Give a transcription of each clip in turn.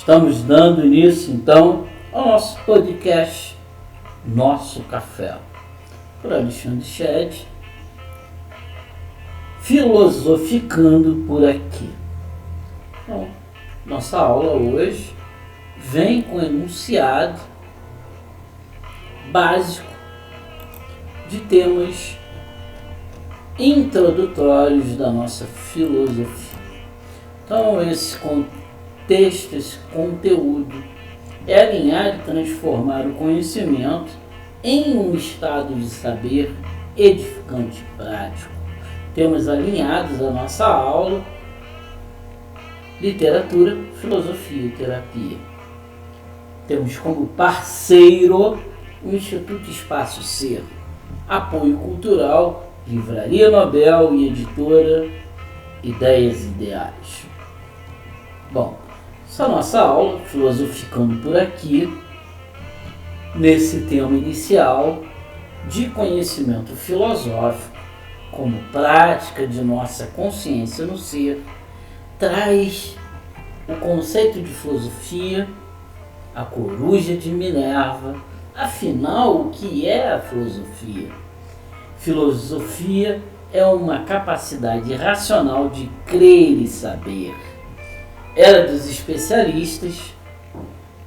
Estamos dando início, então, ao nosso podcast, Nosso Café, por Alexandre Shed, filosoficando por aqui. Então, nossa aula hoje vem com um enunciado básico de temas introdutórios da nossa filosofia. Então, esse contexto, esse conteúdo é alinhar e transformar o conhecimento em um estado de saber edificante e prático. Temos alinhados a nossa aula literatura, filosofia e terapia. Temos como parceiro o Instituto Espaço Ser, apoio cultural, Livraria Nobel e editora Ideias Ideais. Bom, essa nossa aula, filosoficando por aqui, nesse tema inicial de conhecimento filosófico como prática de nossa consciência no ser, traz o conceito de filosofia, a coruja de Minerva. Afinal, o que é a filosofia? Filosofia é uma capacidade racional de crer e saber. Era dos especialistas,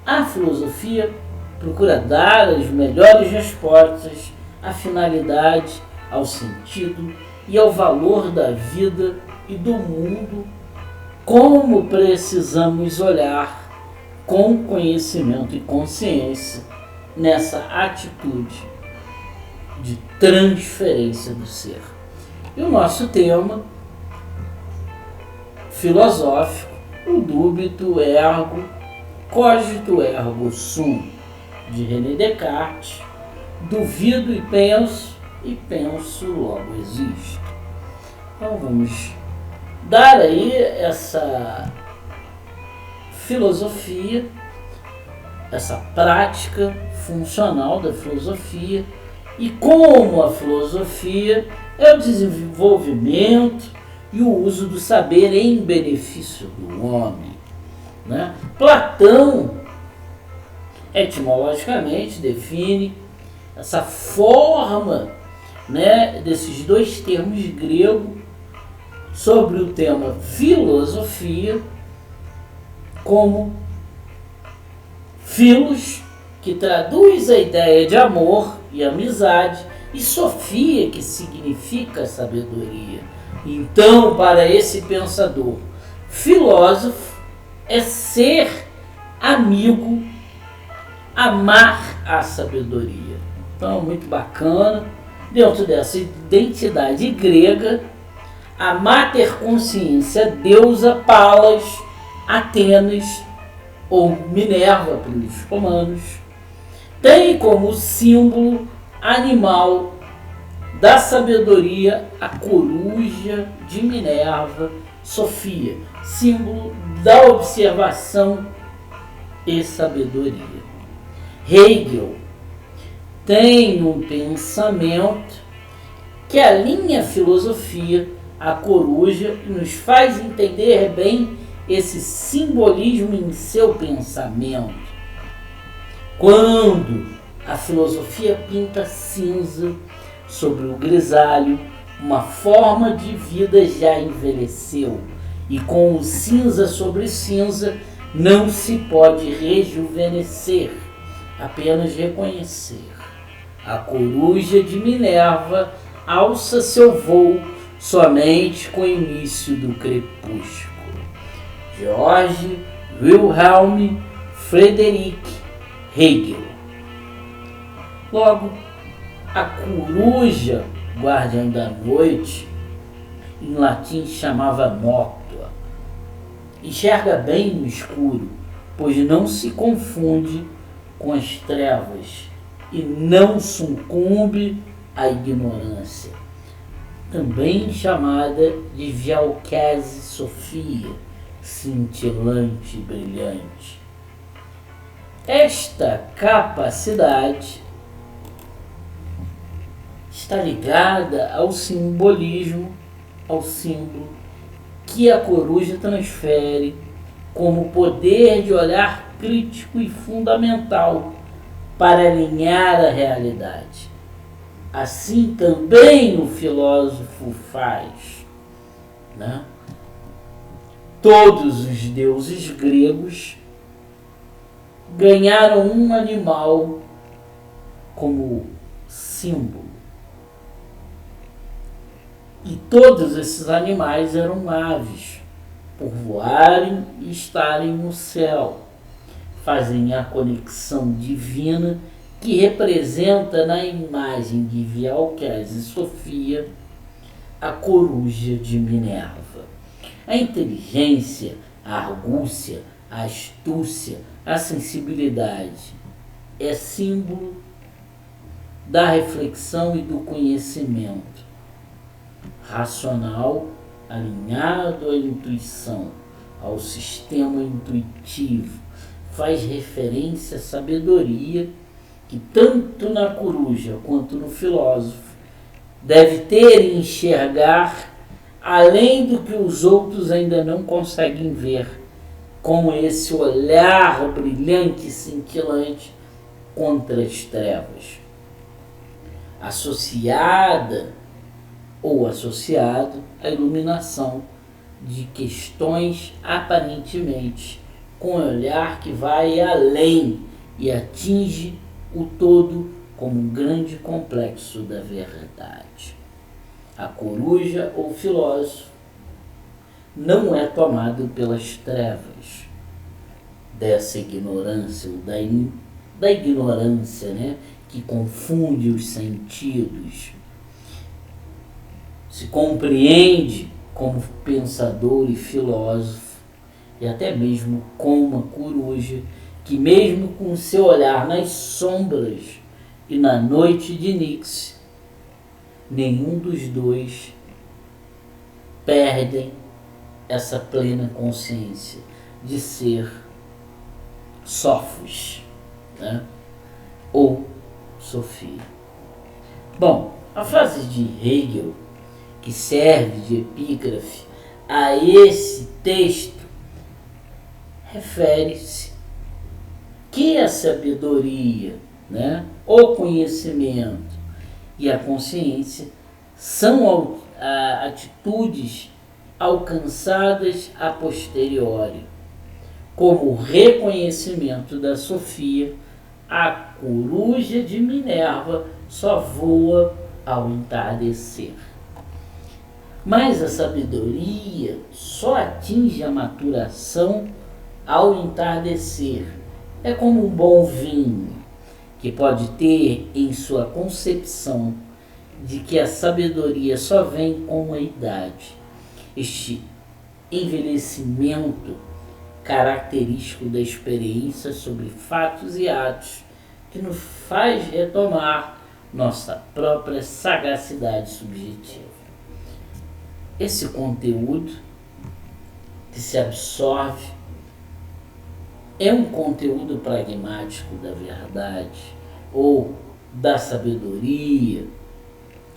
a filosofia procura dar as melhores respostas à finalidade, ao sentido e ao valor da vida e do mundo, como precisamos olhar com conhecimento e consciência nessa atitude de transferência do ser. E o nosso tema filosófico, o dúbito ergo, cogito ergo sum, de René Descartes, duvido e penso logo existo. Então vamos dar aí essa filosofia, essa prática funcional da filosofia e como a filosofia é o desenvolvimento e o uso do saber em benefício do homem, né? Platão, etimologicamente, define essa forma, né, desses dois termos grego sobre o tema filosofia como philos, que traduz a ideia de amor e amizade, e sofia, que significa sabedoria. Então, para esse pensador, filósofo é ser amigo, amar a sabedoria. Então, muito bacana. Dentro dessa identidade grega, a mater consciência, deusa Palas, Atenas ou Minerva para os romanos, tem como símbolo animal da sabedoria a coruja de Minerva, Sofia, símbolo da observação e sabedoria. Hegel tem um pensamento que alinha a filosofia à coruja e nos faz entender bem esse simbolismo em seu pensamento. Quando a filosofia pinta cinza sobre o grisalho, uma forma de vida já envelheceu, e com o cinza sobre cinza não se pode rejuvenescer, apenas reconhecer. A coruja de Minerva alça seu voo somente com o início do crepúsculo. Georg Wilhelm Friedrich Hegel. Logo, a coruja, guardiã da noite, em latim chamava noctua, enxerga bem no escuro, pois não se confunde com as trevas e não sucumbe à ignorância, também chamada de Vialquese Sofia, cintilante e brilhante. Esta capacidade está ligada ao simbolismo, ao símbolo que a coruja transfere como o poder de olhar crítico e fundamental para alinhar a realidade. Assim também o filósofo faz, né? Todos os deuses gregos ganharam um animal como símbolo. E todos esses animais eram aves, por voarem e estarem no céu. Fazem a conexão divina que representa na imagem de Vialquez e Sofia a coruja de Minerva. A inteligência, a argúcia, a astúcia, a sensibilidade é símbolo da reflexão e do conhecimento racional, alinhado à intuição, ao sistema intuitivo. Faz referência à sabedoria que tanto na coruja quanto no filósofo deve ter e enxergar além do que os outros ainda não conseguem ver, com esse olhar brilhante e cintilante contra as trevas. Associada ou associado à iluminação de questões aparentemente com um olhar que vai além e atinge o todo como um grande complexo da verdade. A coruja ou filósofo não é tomado pelas trevas dessa ignorância ou da ignorância, né, que confunde os sentidos. Se compreende como pensador e filósofo, e até mesmo com uma coruja que, mesmo com seu olhar nas sombras e na noite de Nix, nenhum dos dois perdem essa plena consciência de ser Sofos, né? Ou Sofia. Bom, a frase de Hegel, que serve de epígrafe a esse texto, refere-se que a sabedoria, né, o conhecimento e a consciência são atitudes alcançadas a posteriori. Como o reconhecimento da Sofia, a coruja de Minerva só voa ao entardecer. Mas a sabedoria só atinge a maturação ao entardecer. É como um bom vinho, que pode ter em sua concepção de que a sabedoria só vem com a idade. Este envelhecimento característico da experiência sobre fatos e atos que nos faz retomar nossa própria sagacidade subjetiva. Esse conteúdo que se absorve é um conteúdo pragmático da verdade ou da sabedoria,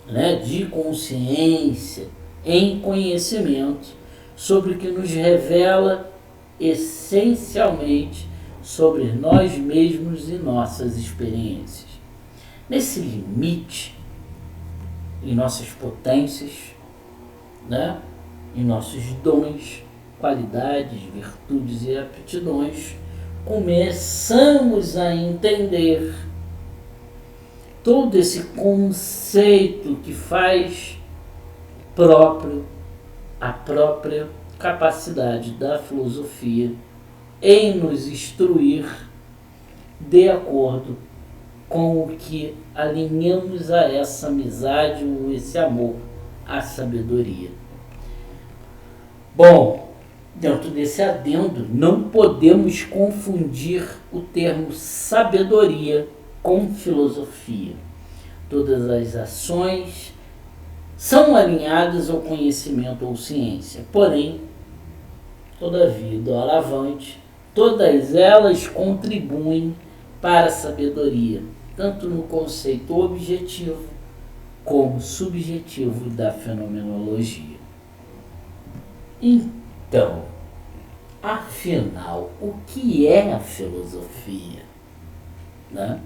né, de consciência em conhecimento sobre o que nos revela essencialmente sobre nós mesmos e nossas experiências. Nesse limite, em nossas potências, né, em nossos dons, qualidades, virtudes e aptidões, começamos a entender todo esse conceito que faz próprio a própria capacidade da filosofia em nos instruir de acordo com o que alinhamos a essa amizade ou esse amor à sabedoria. Bom, dentro desse adendo, não podemos confundir o termo sabedoria com filosofia. Todas as ações são alinhadas ao conhecimento ou ciência, porém, todavia, doravante, todas elas contribuem para a sabedoria, tanto no conceito objetivo como subjetivo da fenomenologia. Então, Afinal, o que é a filosofia? Né?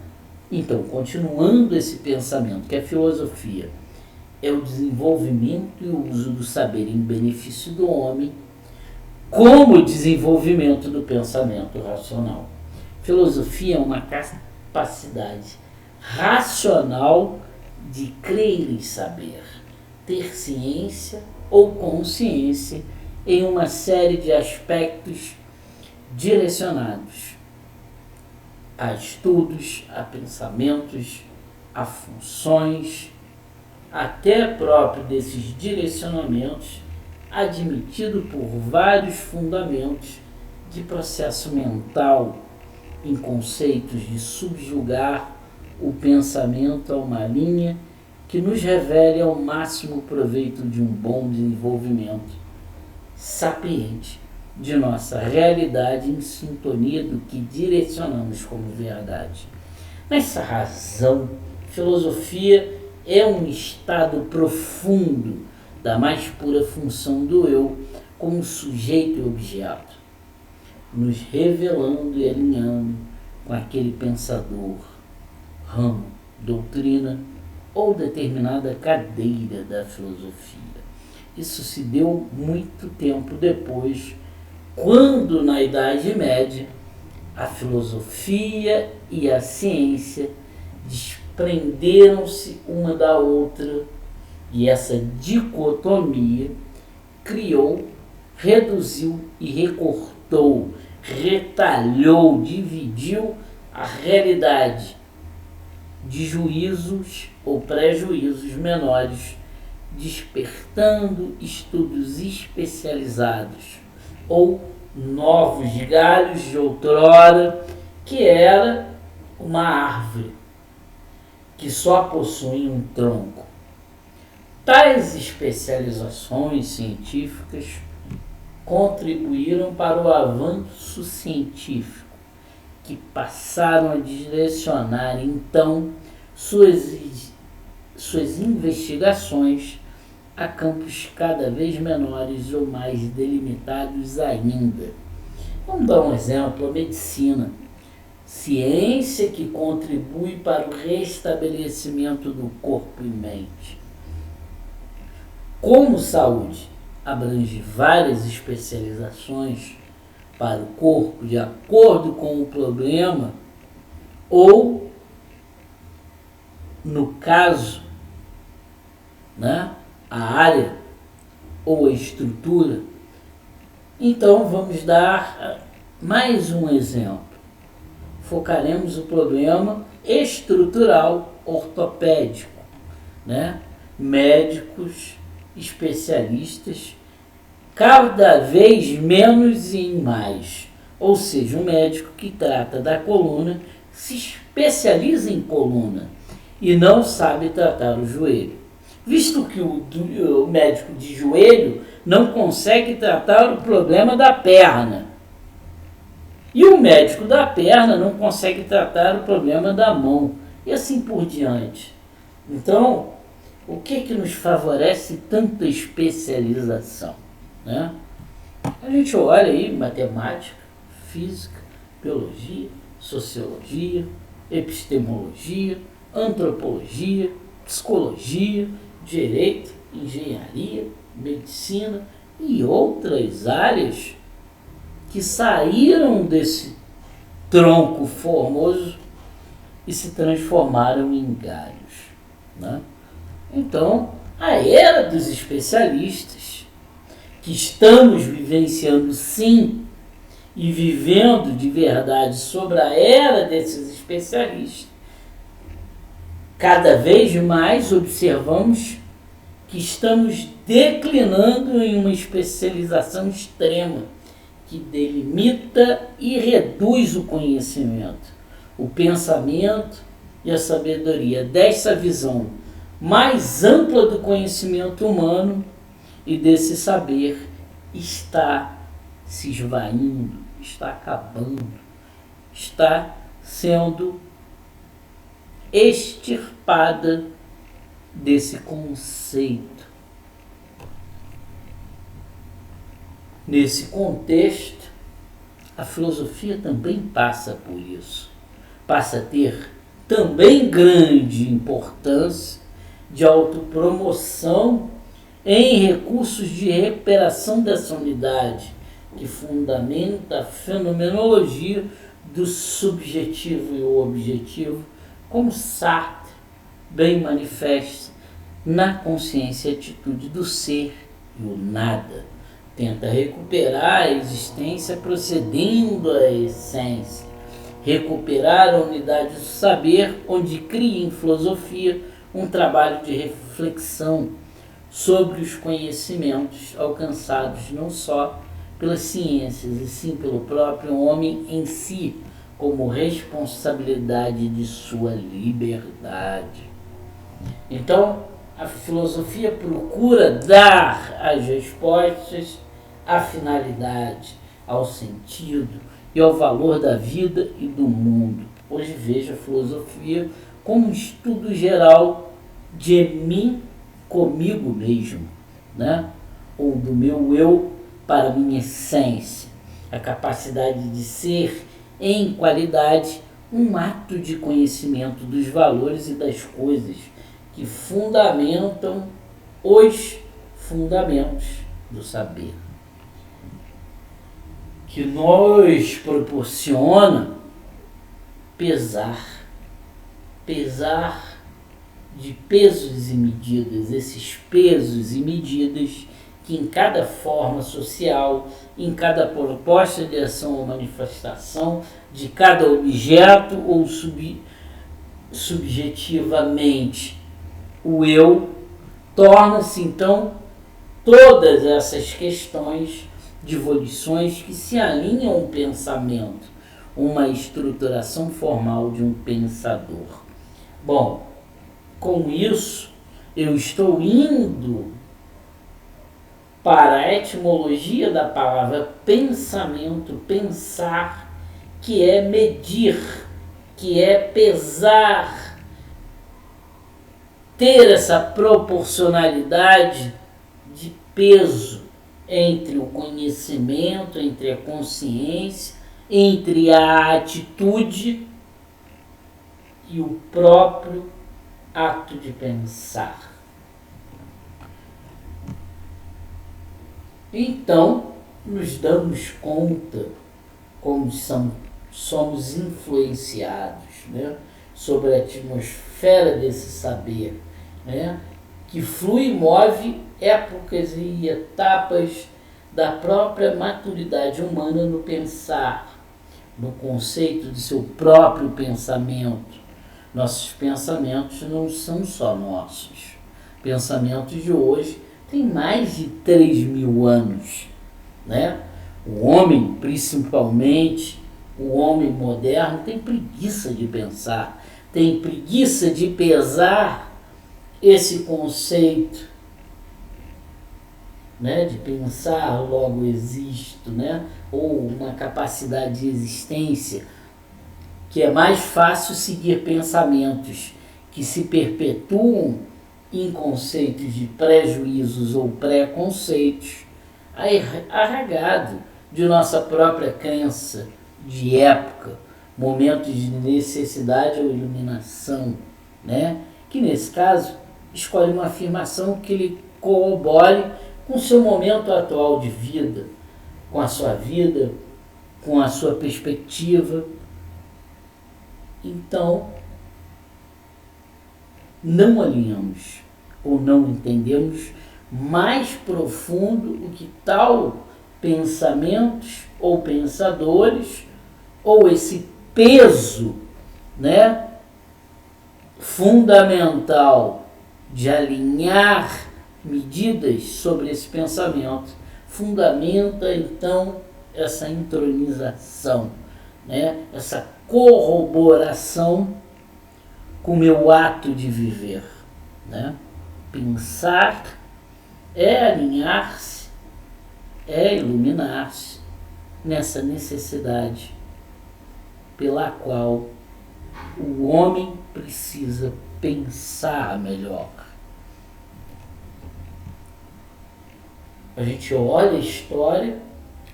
Então, continuando esse pensamento, que a filosofia é o desenvolvimento e o uso do saber em benefício do homem, como o desenvolvimento do pensamento racional. Filosofia é uma capacidade racional de crer e saber, ter ciência ou consciência em uma série de aspectos direcionados a estudos, a pensamentos, a funções, até próprio desses direcionamentos, admitido por vários fundamentos de processo mental em conceitos de subjugar o pensamento a uma linha que nos revele ao máximo proveito de um bom desenvolvimento sapiente de nossa realidade em sintonia do que direcionamos como verdade. Nessa razão, filosofia é um estado profundo da mais pura função do eu como sujeito e objeto, nos revelando e alinhando com aquele pensador, ramo, doutrina ou determinada cadeira da filosofia. Isso se deu muito tempo depois, quando na Idade Média a filosofia e a ciência desprenderam-se uma da outra e essa dicotomia criou, reduziu e recortou, retalhou, dividiu a realidade de juízos ou prejuízos menores, despertando estudos especializados ou novos galhos de outrora, que era uma árvore que só possui um tronco. Tais especializações científicas contribuíram para o avanço científico, que passaram a direcionar então suas investigações a campos cada vez menores ou mais delimitados ainda. Vamos dar um exemplo: a medicina, ciência que contribui para o restabelecimento do corpo e mente. Como saúde abrange várias especializações para o corpo de acordo com o problema ou, no caso, a área ou a estrutura. Então vamos dar mais um exemplo. Focaremos o problema estrutural ortopédico, médicos especialistas cada vez menos e mais, ou seja, um médico que trata da coluna se especializa em coluna e não sabe tratar o joelho, visto que o médico de joelho não consegue tratar o problema da perna e o médico da perna não consegue tratar o problema da mão e assim por diante. Então, o que nos favorece tanta especialização? A gente olha aí matemática, física, biologia, sociologia, epistemologia, antropologia, psicologia, direito, engenharia, medicina e outras áreas que saíram desse tronco formoso e se transformaram em galhos. Então, a era dos especialistas, que estamos vivenciando sim, e vivendo de verdade sobre a era desses especialistas, cada vez mais observamos que estamos declinando em uma especialização extrema, que delimita e reduz o conhecimento, o pensamento e a sabedoria. Dessa visão mais ampla do conhecimento humano e desse saber está se esvaindo, está acabando, está sendo extirpada desse conceito. Nesse contexto, A filosofia também passa por isso. Passa a ter também grande importância de autopromoção em recursos de recuperação dessa unidade, que fundamenta a fenomenologia do subjetivo e o objetivo, como Sartre bem manifesta na consciência e atitude do ser e o nada. Tenta recuperar a existência procedendo à essência, recuperar a unidade do saber, onde cria em filosofia um trabalho de reflexão sobre os conhecimentos alcançados não só pelas ciências, e sim pelo próprio homem em si, como responsabilidade de sua liberdade. Então, a filosofia procura dar as respostas à finalidade, ao sentido e ao valor da vida e do mundo. Hoje vejo a filosofia como um estudo geral de mim comigo mesmo, né? Ou do meu eu para minha essência, a capacidade de ser em qualidade um ato de conhecimento dos valores e das coisas que fundamentam os fundamentos do saber, que nos proporciona pesar de pesos e medidas, esses pesos e medidas que em cada forma social, em cada proposta de ação ou manifestação, de cada objeto ou subjetivamente o eu, torna-se então todas essas questões de volições que se alinham ao pensamento, uma estruturação formal de um pensador. Bom, com isso eu estou indo para a etimologia da palavra pensamento, pensar, que é medir, que é pesar, ter essa proporcionalidade de peso entre o conhecimento, entre a consciência, entre a atitude e o próprio ato de pensar. Então, nos damos conta como somos influenciados, né, sobre a atmosfera desse saber, né, que flui e move épocas e etapas da própria maturidade humana no pensar, no conceito de seu próprio pensamento. Nossos pensamentos não são só nossos. Pensamentos de hoje têm mais de 3.000 anos, né? O homem, principalmente o homem moderno, tem preguiça de pensar, tem preguiça de pesar esse conceito, né, de pensar, logo existo, né, ou uma capacidade de existência, que é mais fácil seguir pensamentos que se perpetuam em conceitos de prejuízos ou preconceitos, arraigado de nossa própria crença de época, momentos de necessidade ou iluminação, né, que nesse caso escolhe uma afirmação que lhe corrobore com o seu momento atual de vida, com a sua vida, com a sua perspectiva. Então, não alinhamos ou não entendemos mais profundo o que tal pensamentos ou pensadores, ou esse peso, né, fundamental de alinhar medidas sobre esse pensamento, fundamenta então essa intronização, né, essa corroboração com o meu ato de viver, né? Pensar é alinhar-se, é iluminar-se nessa necessidade pela qual o homem precisa pensar melhor. A gente olha a história,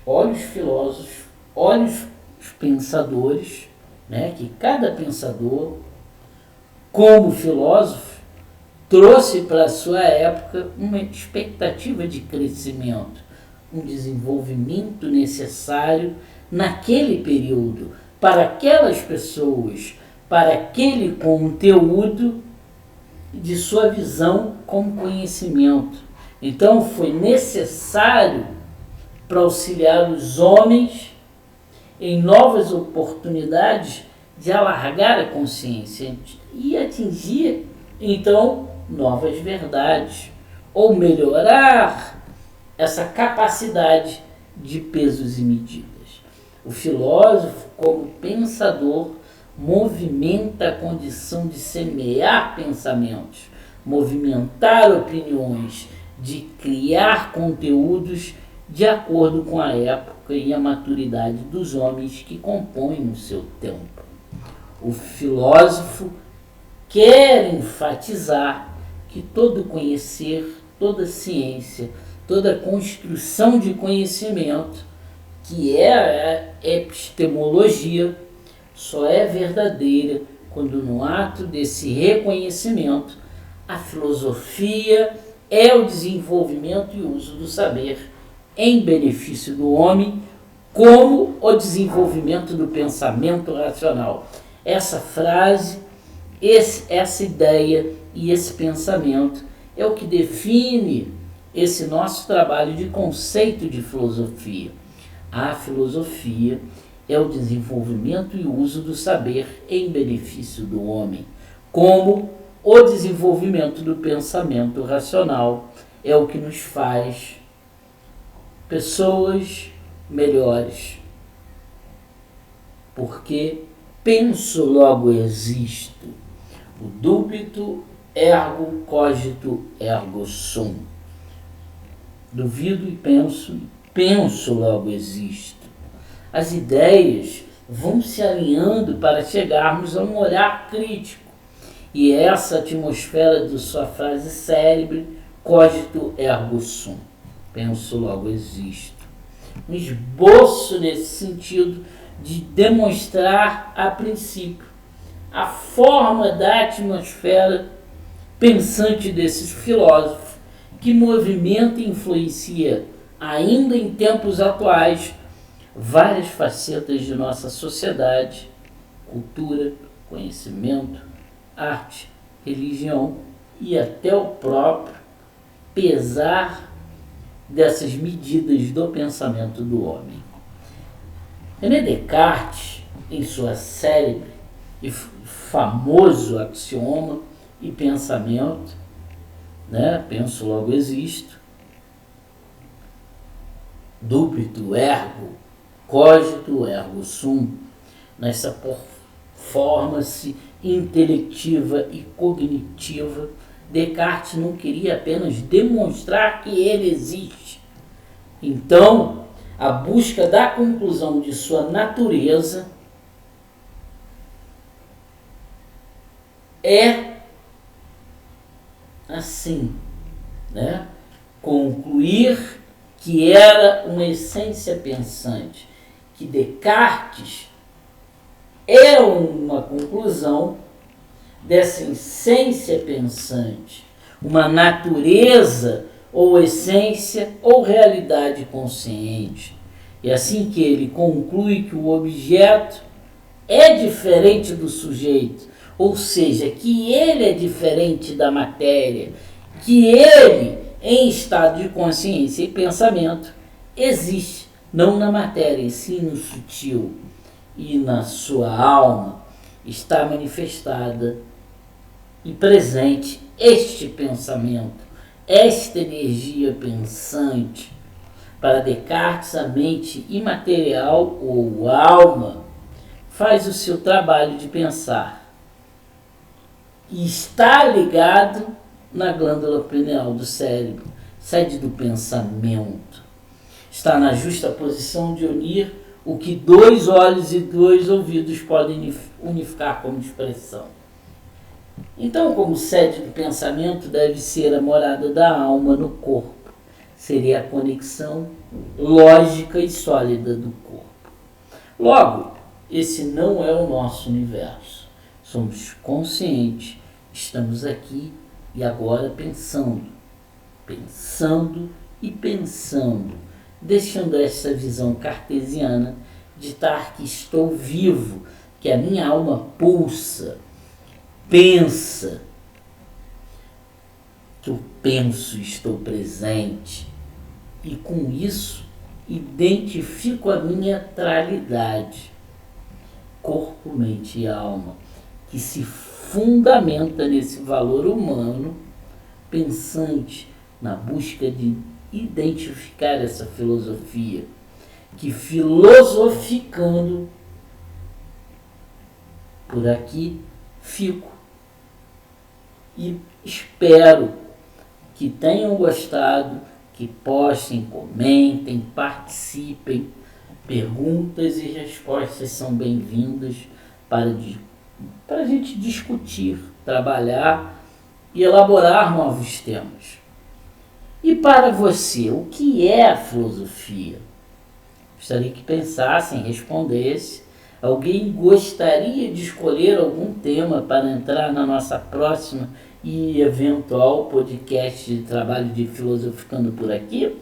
olha os filósofos, olha os pensadores, né, que cada pensador, como filósofo, trouxe para a sua época uma expectativa de crescimento, um desenvolvimento necessário naquele período, para aquelas pessoas, para aquele conteúdo de sua visão como conhecimento. Então foi necessário para auxiliar os homens em novas oportunidades de alargar a consciência e atingir, então, novas verdades, ou melhorar essa capacidade de pesos e medidas. O filósofo, como pensador, movimenta a condição de semear pensamentos, movimentar opiniões, de criar conteúdos de acordo com a época e a maturidade dos homens que compõem o seu tempo. O filósofo quer enfatizar que todo conhecer, toda ciência, toda construção de conhecimento, que é a epistemologia, só é verdadeira quando no ato desse reconhecimento a filosofia é o desenvolvimento e uso do saber em benefício do homem, como o desenvolvimento do pensamento racional. Essa frase, essa ideia e esse pensamento é o que define esse nosso trabalho de conceito de filosofia. A filosofia é o desenvolvimento e uso do saber em benefício do homem, como o desenvolvimento do pensamento racional é o que nos faz pessoas melhores. Porque penso, logo existo. O dubito ergo cogito ergo sum. Duvido e penso, logo existo. As ideias vão se alinhando para chegarmos a um olhar crítico. E essa atmosfera de sua frase célebre, cogito ergo sum. Penso, logo existo. Um esboço nesse sentido de demonstrar, a princípio, a forma da atmosfera pensante desses filósofos que movimenta e influencia, ainda em tempos atuais, várias facetas de nossa sociedade, cultura, conhecimento, arte, religião e até o próprio pesar dessas medidas do pensamento do homem. René Descartes, em sua célebre e famoso axioma e pensamento, né? Penso, logo existo, dubito ergo cogito ergo sum, nessa performance intelectiva e cognitiva, Descartes não queria apenas demonstrar que ele existe. Então, a busca da conclusão de sua natureza é assim, né? Concluir que era uma essência pensante, que Descartes é uma conclusão dessa essência pensante, uma natureza ou essência ou realidade consciente. E assim que ele conclui que o objeto é diferente do sujeito, ou seja, que ele é diferente da matéria, que ele, em estado de consciência e pensamento, existe, não na matéria, e sim no sutil, e na sua alma está manifestada e presente este pensamento, esta energia pensante. Para Descartes, a mente imaterial ou alma faz o seu trabalho de pensar e está ligado na glândula pineal do cérebro, sede do pensamento. Está na justa posição de unir o que 2 olhos e 2 ouvidos podem unificar como expressão. Então, como sede do pensamento deve ser a morada da alma no corpo, seria a conexão lógica e sólida do corpo. Logo, esse não é o nosso universo. Somos conscientes, estamos aqui e agora pensando e pensando, deixando essa visão cartesiana de estar que estou vivo, que a minha alma pulsa, pensa, que eu penso, estou presente, e com isso identifico a minha tralidade, corpo, mente e alma, que se fundamenta nesse valor humano, pensante, na busca de identificar essa filosofia, que filosoficando por aqui fico e espero que tenham gostado, que postem, comentem, participem. Perguntas e respostas são bem-vindas para a gente discutir, trabalhar e elaborar novos temas. E para você, o que é a filosofia? Gostaria que pensassem, respondesse. Alguém gostaria de escolher algum tema para entrar na nossa próxima e eventual podcast de trabalho de Filosoficando por aqui?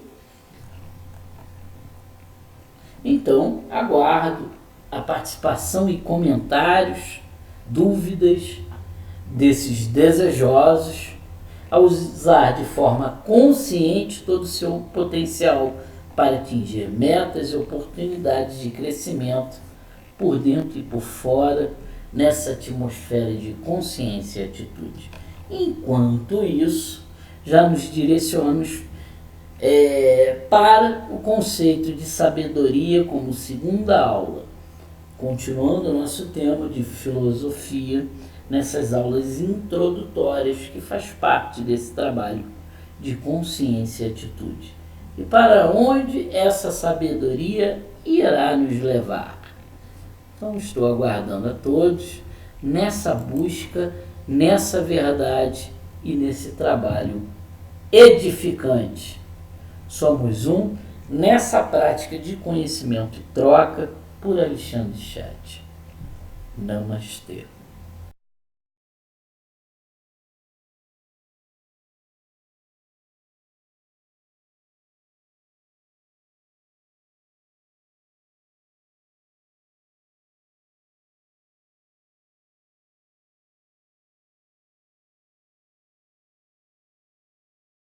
Então, aguardo a participação e comentários, dúvidas desses desejosos a usar de forma consciente todo o seu potencial para atingir metas e oportunidades de crescimento por dentro e por fora, nessa atmosfera de consciência e atitude. Enquanto isso, já nos direcionamos para o conceito de sabedoria como segunda aula, continuando o nosso tema de filosofia nessas aulas introdutórias que faz parte desse trabalho de consciência e atitude. E para onde essa sabedoria irá nos levar? Então estou aguardando a todos nessa busca, nessa verdade e nesse trabalho edificante. Somos um nessa prática de conhecimento e troca por Alexandre Chat. Namastê.